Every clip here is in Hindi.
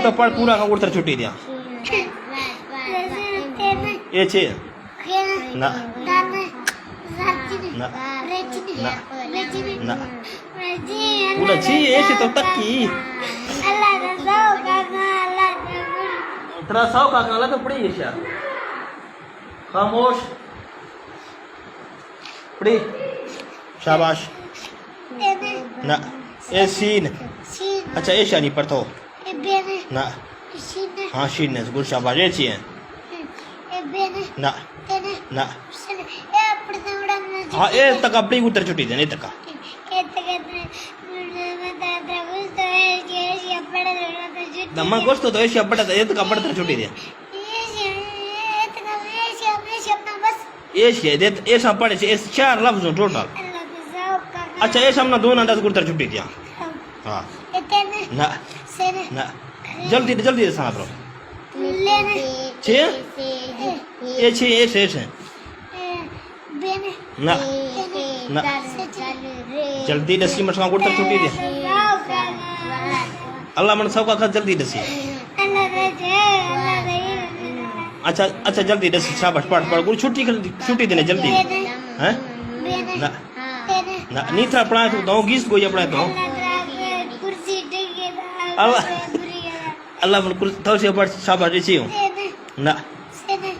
तो पढ़ पूरा का उड़तर छुट्टी दिया ये छे ना ना ना पूरा छी ऐसे तो तक की तेरा सौ का काला तो पड़ी है यार खामोश पड़ी शाबाश ना ए सीन अच्छा ए शानी पर तो ना हाँ शीन है गुड शाबाश ये चाहिए ना ना हाँ ए तक अपनी उतर छुट्टी देने तक दम्मा गोश्त तो ऐसे अपड़ा ये तक अपड़ा तर छुट्टी दे ऐसे दे ऐसा पड़े से ऐसे 4 लफ्ज़ हो टोटल अच्छा ऐसा हमने 2 अंदाज गुर्तर छुट्टी दिया हाँ ना ना जल्दी जल्दी से साथ रहो छे ये छे ऐसे ऐसे ना ना जल्दी दसी मत सांग गुर्तर छुट्टी दे अल्लाह मन सब का जल्दी दसी अच्छा अच्छा जल्दी दसी शाबाश पढ़ पढ़ गुरु छुट्टी देने जल्दी हैं ना ना नीथा पढ़ा तो गीस कोई पढ़ा तो अल्लाह अल्लाह मन कुल तो से पढ़ शाबाश दसी ना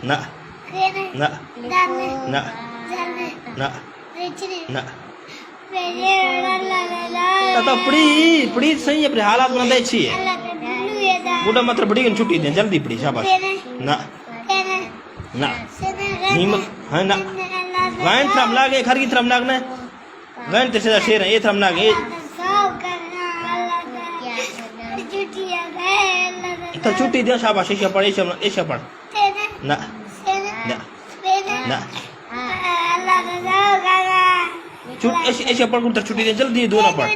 ना ना ना ना ना तो पड़ी सही अपने हालात बना दे छी बुढ़ा मात्र बड़ी छुट्टी दे जल्दी पड़ी शाबाश ना ना नीमक है ना गायन थ्रम लागे खर की थ्रम लागना गायन तेरे शेर है ये थ्रम लागे तो छुट्टी दे शाबाश ऐसे पढ़ ऐसे पढ़ ना ना ना ऐसे पढ़ उधर छुट्टी दे जल्दी दो ना पढ़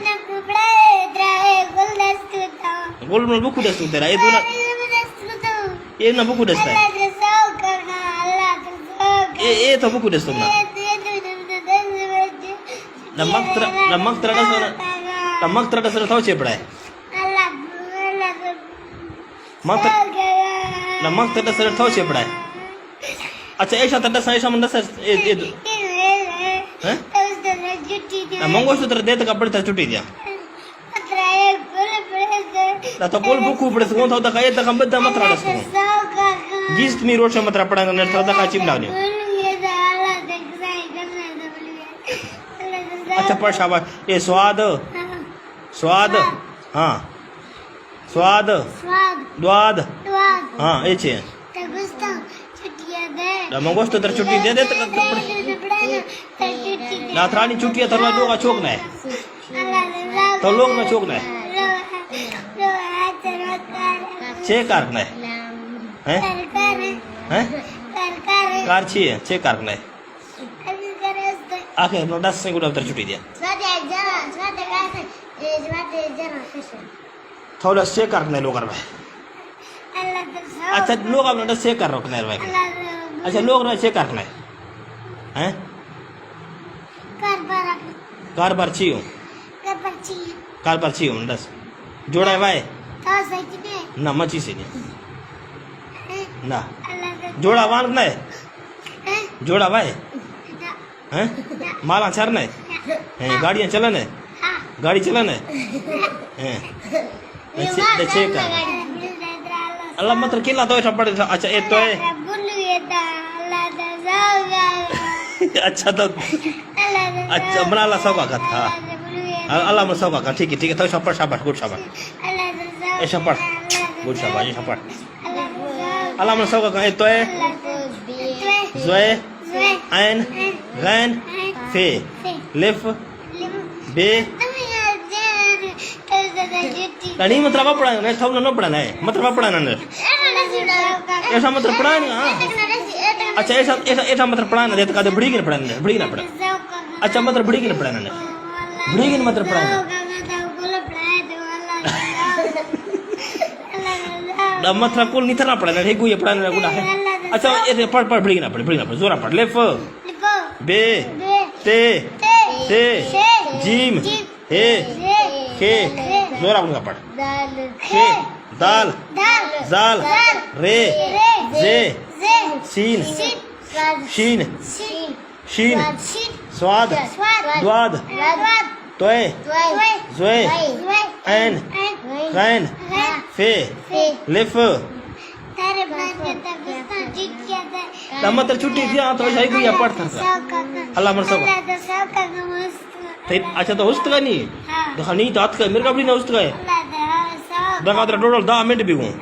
गोल में बुक दस तेरा ये दो ना ये ना बुक दस है ये तो बुक दस तुम ना नमक तरह से थाव चे पड़ा है नमक तरह से थाव चे पड़ा है अच्छा ऐसा तरह से ऐसा मंडा सर ये हैं मंगोस तो दे तक अपने छुट्टी दिया तो बोल बुकू पड़े कौन था तक ये तक हम बद्दा मत राडस को जिस मी रोड से मत पड़ा ने था तक चिमला ने अच्छा पर शाबाश ये स्वाद स्वाद हाँ स्वाद द्वाद हाँ ये छे मंगोस तो छुट्टी दे दे तक नाथरानी छुट्टी थरवा लोग चौक ना है तो लोग ना चौक ना है छे कार ना है हैं कार छी है छे कार ना है आके 10 से गुना उतर छुट्टी दिया थोड़ा से कार ना लोग करवा अच्छा लोग अपने 10 से कर रखना है अच्छा लोग ना से करना है हैं कार बार छी हूँ कार बार छी हूँ 10 जोड़ा है भाई ना मची से नहीं ना जोड़ा वान ना है जोड़ा भाई हैं माला चरना है गाड़ियाँ चलन है गाड़ी चलन है अल्लाह मतलब किला तो ऐसा पड़े अच्छा ये तो है अच्छा तो अच्छा बना अल्लाह सबका का था अल्लाह में सबका का ठीक है तो शाबाश शाबाश गुड शाबाश ऐसा पढ़ गुड शाबाश ऐसा पढ़ अल्लाह में सबका का ये तो है ज़ोए ऐन गैन फे लिफ बे नहीं मतलब पढ़ाना नहीं थोड़ा ना पढ़ाना है मतलब पढ़ाना नहीं ऐसा मतलब पढ़ाना अच्छा ऐसा ऐसा ऐसा मतलब पढ़ाना देता कहते बड़ी की पढ़ाना बड़ी ना पढ़ा अच्छा मतलब बड़ी की पढ़ाना नहीं बड़ी की मतलब पढ़ाना मतलब कुल नहीं थरना पढ़ाना है कोई पढ़ाना गुना है अच्छा ऐसे पढ़ पढ़ बड़ी ना पढ़ जोरा पढ़ लेफ बे ते से जीम हे के जोरा उनका पढ़ के दाल जाल रे जे सीन शीन शीन स्वाद द्वाद त्वय ज़्वे ऐन गैन फे लिफ तम तर छुट्टी थी तो सही कोई पढ़ था अल्लाह मर सब अच्छा तो उस्त का नहीं तो नहीं तो मेरे का भी ना उस्त का है 10 मिनट भी हूँ